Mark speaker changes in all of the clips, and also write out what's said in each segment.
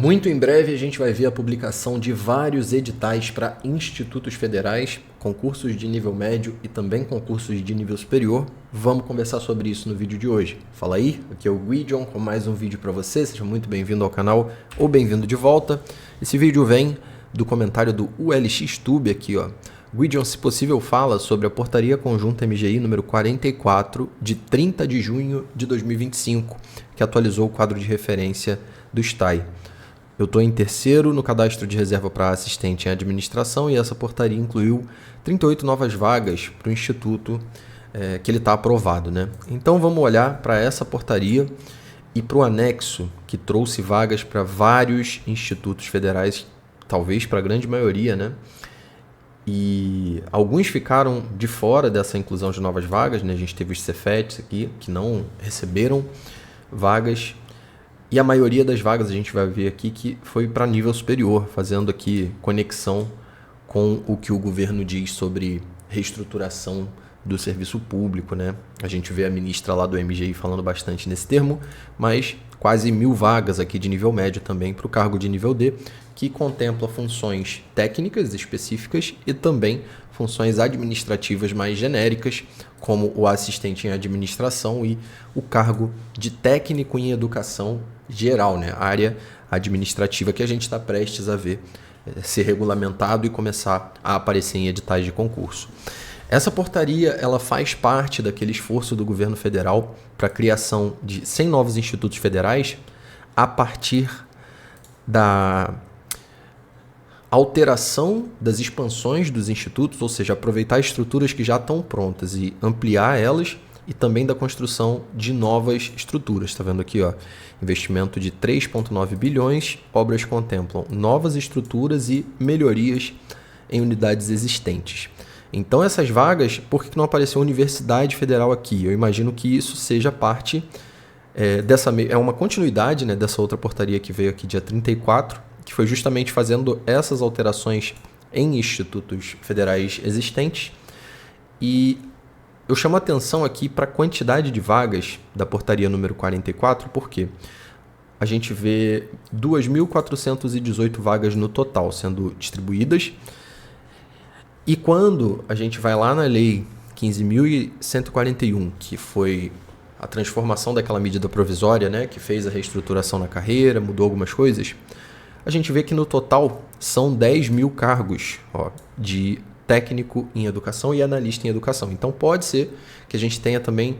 Speaker 1: Muito em breve a gente vai ver a publicação de vários editais para institutos federais, concursos de nível médio e também concursos de nível superior. Vamos conversar sobre isso no vídeo de hoje. Fala aí, aqui é o Guidion com mais um vídeo para você. Seja muito bem-vindo ao canal ou bem-vindo de volta. Esse vídeo vem do comentário do ULXTube aqui, ó. Guidion, se possível, fala sobre a Portaria Conjunta MGI número 44 de 30 de junho de 2025, que atualizou o quadro de referência do STAI. Eu estou em terceiro no cadastro de reserva para assistente em administração e essa portaria incluiu 38 novas vagas para o instituto que ele está aprovado, né? Então vamos olhar para essa portaria e para o anexo que trouxe vagas para vários institutos federais, talvez para a grande maioria, né? E alguns ficaram de fora dessa inclusão de novas vagas, né? A gente teve os Cefetes aqui que não receberam vagas. E a maioria das vagas a gente vai ver aqui que foi para nível superior, fazendo aqui conexão com o que o governo diz sobre reestruturação do serviço público, né? A gente vê a ministra lá do MGI falando bastante nesse termo, mas quase 1000 vagas aqui de nível médio também para o cargo de nível D, que contempla funções técnicas específicas e também funções administrativas mais genéricas, como o assistente em administração e o cargo de técnico em educação geral, né? A área administrativa que a gente está prestes a ver ser regulamentado e começar a aparecer em editais de concurso. Essa portaria ela faz parte daquele esforço do governo federal para a criação de 100 novos institutos federais a partir da alteração das expansões dos institutos, ou seja, aproveitar estruturas que já estão prontas e ampliar elas, e também da construção de novas estruturas. Está vendo aqui, ó, investimento de 3,9 bilhões, obras contemplam novas estruturas e melhorias em unidades existentes. Então essas vagas, por que não apareceu Universidade Federal aqui? Eu imagino que isso seja parte é uma continuidade, né, dessa outra portaria que veio aqui dia 34, que foi justamente fazendo essas alterações em institutos federais existentes. E eu chamo a atenção aqui para a quantidade de vagas da portaria número 44, porque a gente vê 2.418 vagas no total sendo distribuídas. E quando a gente vai lá na lei 15.141, que foi a transformação daquela medida provisória, né, que fez a reestruturação na carreira, mudou algumas coisas, a gente vê que no total são 10.000 cargos, ó, de técnico em educação e analista em educação. Então pode ser que a gente tenha também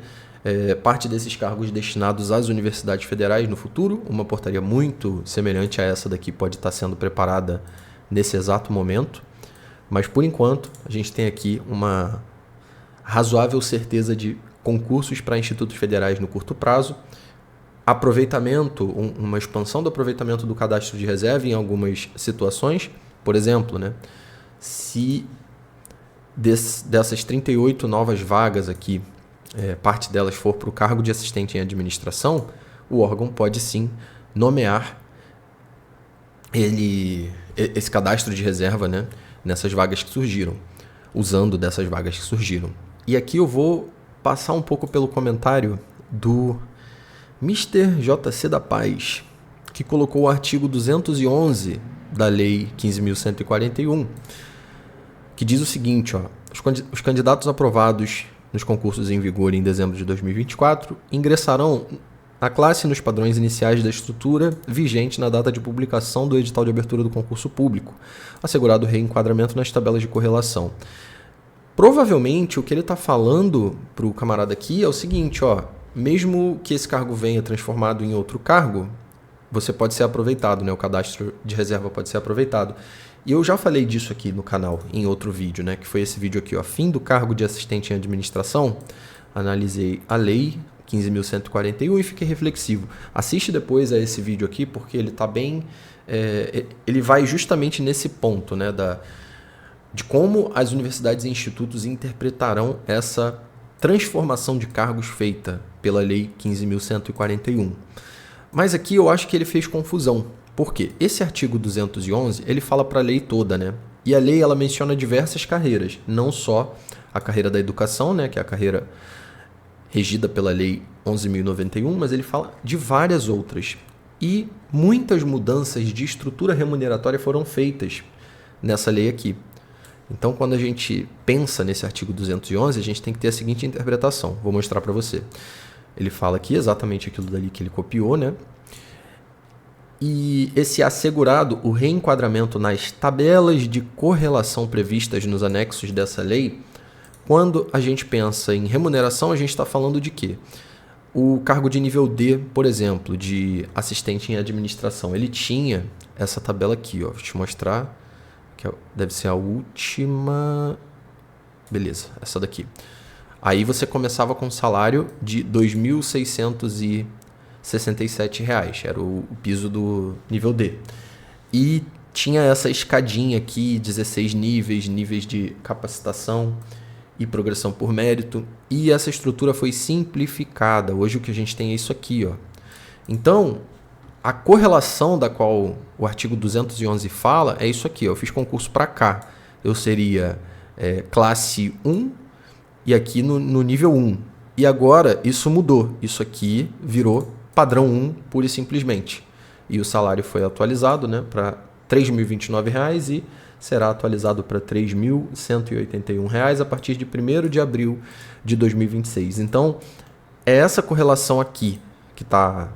Speaker 1: parte desses cargos destinados às universidades federais no futuro. Uma portaria muito semelhante a essa daqui pode estar sendo preparada nesse exato momento. Mas por enquanto a gente tem aqui uma razoável certeza de concursos para institutos federais no curto prazo, aproveitamento, uma expansão do aproveitamento do cadastro de reserva em algumas situações. Por exemplo, né, se dessas 38 novas vagas aqui, parte delas for para o cargo de assistente em administração, o órgão pode sim nomear esse cadastro de reserva, né, nessas vagas que surgiram, usando dessas vagas que surgiram. E aqui eu vou passar um pouco pelo comentário do Mr. JC da Paz, que colocou o artigo 211 da Lei 15.141, que diz o seguinte, ó, os candidatos aprovados nos concursos em vigor em dezembro de 2024 ingressarão na classe nos padrões iniciais da estrutura vigente na data de publicação do edital de abertura do concurso público, assegurado o reenquadramento nas tabelas de correlação. Provavelmente o que ele está falando para o camarada aqui é o seguinte, ó, mesmo que esse cargo venha transformado em outro cargo, você pode ser aproveitado, né? O cadastro de reserva pode ser aproveitado. E eu já falei disso aqui no canal, em outro vídeo, né? Que foi esse vídeo aqui, ó, fim do cargo de assistente em administração. Analisei a lei 15.141 e fiquei reflexivo. Assiste depois a esse vídeo aqui, porque ele está bem... ele vai justamente nesse ponto, né? De como as universidades e institutos interpretarão essa transformação de cargos feita pela lei 15.141. Mas aqui eu acho que ele fez confusão. Por quê? Esse artigo 211, ele fala para a lei toda, né? E a lei, ela menciona diversas carreiras, não só a carreira da educação, né? Que é a carreira regida pela lei 11.091, mas ele fala de várias outras. E muitas mudanças de estrutura remuneratória foram feitas nessa lei aqui. Então, quando a gente pensa nesse artigo 211, a gente tem que ter a seguinte interpretação. Vou mostrar para você. Ele fala aqui exatamente aquilo dali que ele copiou, né? E esse assegurado, o reenquadramento nas tabelas de correlação previstas nos anexos dessa lei, quando a gente pensa em remuneração, a gente está falando de quê? O cargo de nível D, por exemplo, de assistente em administração, ele tinha essa tabela aqui, ó. Vou te mostrar, que deve ser a última. Beleza, essa daqui. Aí você começava com um salário de R$ 2.667, era o piso do nível D. E tinha essa escadinha aqui, 16 níveis de capacitação e progressão por mérito, e essa estrutura foi simplificada. Hoje o que a gente tem é isso aqui, ó. Então, a correlação da qual o artigo 211 fala é isso aqui, ó. Eu fiz concurso para cá, eu seria classe 1 e aqui no nível 1. E agora isso mudou, isso aqui virou padrão 1 pura e simplesmente. E o salário foi atualizado, né, para R$ 3.029 e será atualizado para R$ 3.181 a partir de 1º de abril de 2026. Então, é essa correlação aqui que está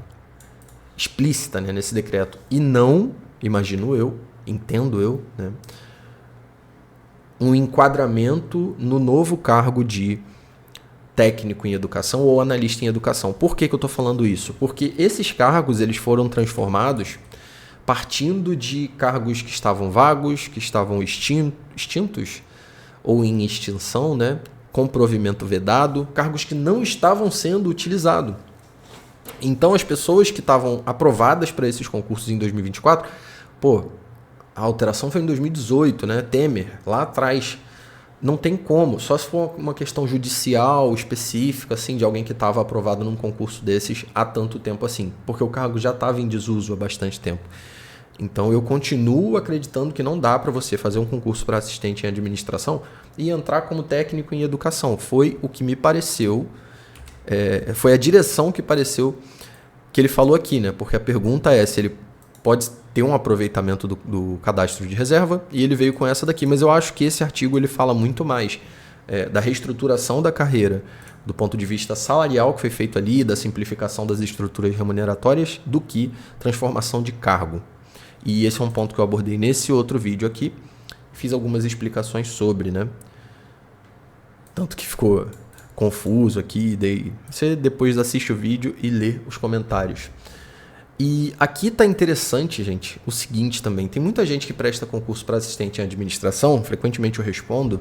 Speaker 1: explícita, né, nesse decreto. E não, imagino eu, entendo eu, né, um enquadramento no novo cargo de técnico em educação ou analista em educação. Por que eu estou falando isso? Porque esses cargos eles foram transformados partindo de cargos que estavam vagos, que estavam extintos ou em extinção, né? Com provimento vedado, cargos que não estavam sendo utilizados. Então, as pessoas que estavam aprovadas para esses concursos em 2024, a alteração foi em 2018, né? Temer, lá atrás. Não tem como, só se for uma questão judicial específica, assim, de alguém que estava aprovado num concurso desses há tanto tempo assim, porque o cargo já estava em desuso há bastante tempo. Então eu continuo acreditando que não dá para você fazer um concurso para assistente em administração e entrar como técnico em educação. Foi o que me pareceu, foi a direção que pareceu que ele falou aqui, né? Porque a pergunta é se ele pode ter um aproveitamento do cadastro de reserva, e ele veio com essa daqui. Mas eu acho que esse artigo ele fala muito mais da reestruturação da carreira, do ponto de vista salarial que foi feito ali, da simplificação das estruturas remuneratórias, do que transformação de cargo. E esse é um ponto que eu abordei nesse outro vídeo aqui. Fiz algumas explicações sobre, né? Tanto que ficou confuso aqui. Você depois assiste o vídeo e lê os comentários. E aqui tá interessante, gente, o seguinte também. Tem muita gente que presta concurso para assistente em administração, frequentemente eu respondo,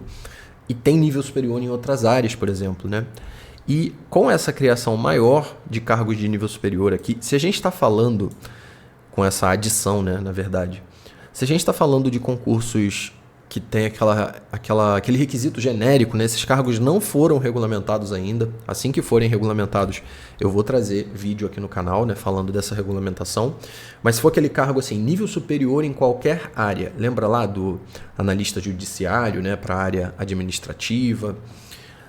Speaker 1: e tem nível superior em outras áreas, por exemplo, né? E com essa criação maior de cargos de nível superior aqui, se a gente está falando com essa adição, né, na verdade, se a gente está falando de concursos que tem aquele requisito genérico, né? Esses cargos não foram regulamentados ainda. Assim que forem regulamentados, eu vou trazer vídeo aqui no canal, né, falando dessa regulamentação. Mas se for aquele cargo assim, nível superior em qualquer área, lembra lá do analista judiciário, né, para a área administrativa?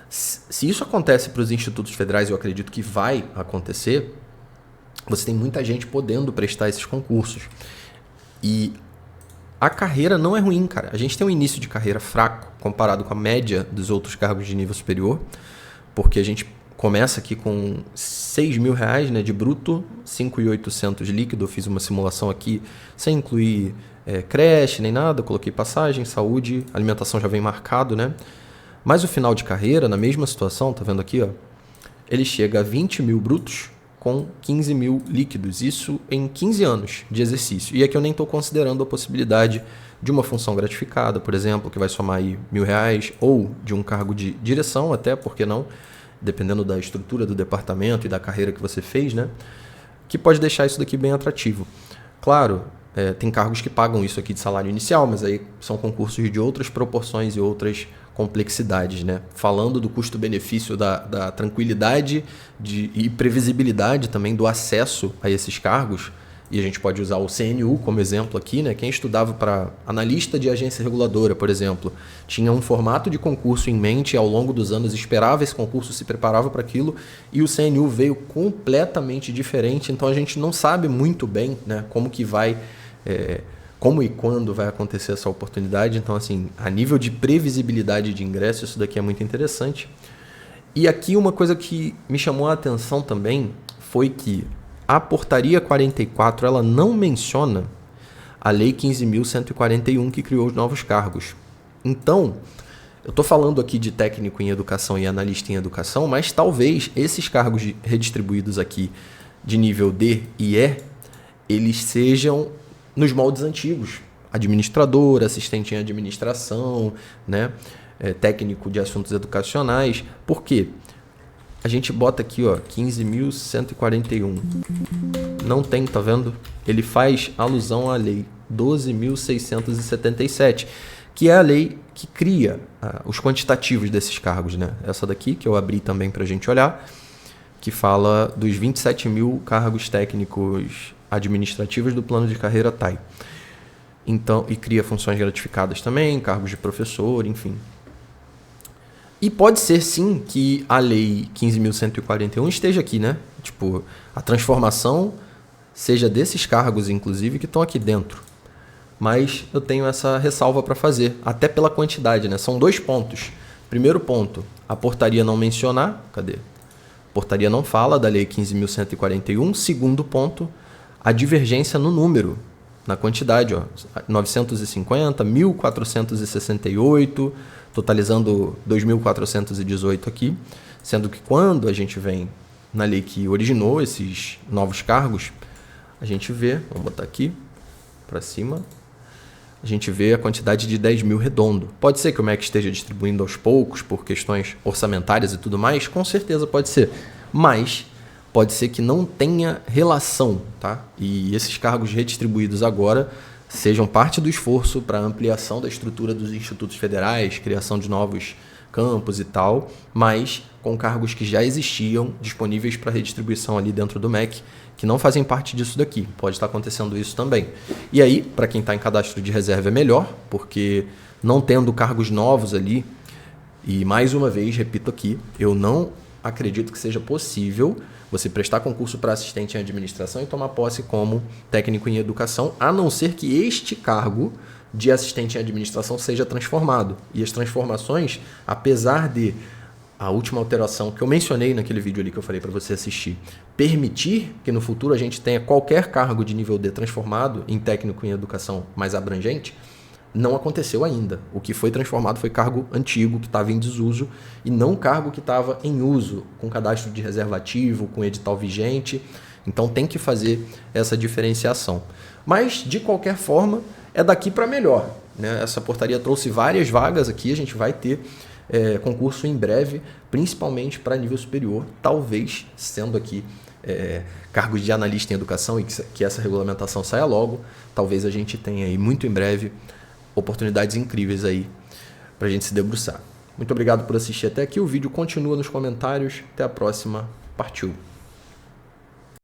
Speaker 1: Se isso acontece para os institutos federais, eu acredito que vai acontecer, você tem muita gente podendo prestar esses concursos. E a carreira não é ruim, cara. A gente tem um início de carreira fraco comparado com a média dos outros cargos de nível superior, porque a gente começa aqui com R$ 6.000, né, de bruto, 5.800 líquido. Eu fiz uma simulação aqui sem incluir creche nem nada, coloquei passagem, saúde, alimentação já vem marcado, né? Mas o final de carreira, na mesma situação, tá vendo aqui, ó, ele chega a 20.000 brutos com 15.000 líquidos, isso em 15 anos de exercício. E aqui eu nem estou considerando a possibilidade de uma função gratificada, por exemplo, que vai somar aí R$ 1.000, ou de um cargo de direção, até, por que não, dependendo da estrutura do departamento e da carreira que você fez, né, que pode deixar isso daqui bem atrativo. Claro, tem cargos que pagam isso aqui de salário inicial, mas aí são concursos de outras proporções e outras complexidades, né? Falando do custo-benefício, da tranquilidade e previsibilidade também do acesso a esses cargos, e a gente pode usar o CNU como exemplo aqui, né? Quem estudava para analista de agência reguladora, por exemplo, tinha um formato de concurso em mente, ao longo dos anos esperava esse concurso, se preparava para aquilo, e o CNU veio completamente diferente, então a gente não sabe muito bem, né, como que vai, como e quando vai acontecer essa oportunidade. Então, assim, a nível de previsibilidade de ingresso, isso daqui é muito interessante. E aqui uma coisa que me chamou a atenção também foi que a portaria 44 ela não menciona a lei 15.141 que criou os novos cargos. Então, eu estou falando aqui de técnico em educação e analista em educação, mas talvez esses cargos redistribuídos aqui de nível D e E, eles sejam nos moldes antigos. Administrador, assistente em administração, né? Técnico de assuntos educacionais. Por quê? A gente bota aqui, ó, 15.141. Não tem, tá vendo? Ele faz alusão à lei 12.677, que é a lei que cria os quantitativos desses cargos, né? Essa daqui, que eu abri também para a gente olhar, que fala dos 27 mil cargos técnicos administrativos do plano de carreira TAI. Então, e cria funções gratificadas também, cargos de professor, enfim. E pode ser, sim, que a lei 15.141 esteja aqui, né? Tipo, a transformação seja desses cargos, inclusive, que estão aqui dentro. Mas eu tenho essa ressalva para fazer, até pela quantidade, né? São 2 pontos. Primeiro ponto, a portaria não mencionar. Cadê? A portaria não fala da lei 15.141. Segundo ponto, a divergência no número, na quantidade, ó. 950, 1.468... totalizando 2.418 aqui, sendo que quando a gente vem na lei que originou esses novos cargos, a gente vê, vamos botar aqui para cima, a gente vê a quantidade de 10 mil redondo. Pode ser que o MEC esteja distribuindo aos poucos por questões orçamentárias e tudo mais, com certeza pode ser, mas pode ser que não tenha relação, tá? E esses cargos redistribuídos agora sejam parte do esforço para a ampliação da estrutura dos institutos federais, criação de novos campos e tal, mas com cargos que já existiam disponíveis para redistribuição ali dentro do MEC, que não fazem parte disso daqui. Pode estar acontecendo isso também. E aí, para quem está em cadastro de reserva é melhor, porque não tendo cargos novos ali, e mais uma vez, repito aqui, eu não acredito que seja possível você prestar concurso para assistente em administração e tomar posse como técnico em educação, a não ser que este cargo de assistente em administração seja transformado. E as transformações, apesar de a última alteração que eu mencionei naquele vídeo ali que eu falei para você assistir, permitir que no futuro a gente tenha qualquer cargo de nível D transformado em técnico em educação mais abrangente, não aconteceu ainda. O que foi transformado foi cargo antigo, que estava em desuso, e não cargo que estava em uso, com cadastro de reserva ativo, com edital vigente. Então tem que fazer essa diferenciação. Mas, de qualquer forma, é daqui para melhor, né? Essa portaria trouxe várias vagas aqui, a gente vai ter concurso em breve, principalmente para nível superior, talvez sendo aqui cargos de analista em educação e que essa regulamentação saia logo, talvez a gente tenha aí muito em breve oportunidades incríveis aí para a gente se debruçar. Muito obrigado por assistir até aqui. O vídeo continua nos comentários. Até a próxima. Partiu!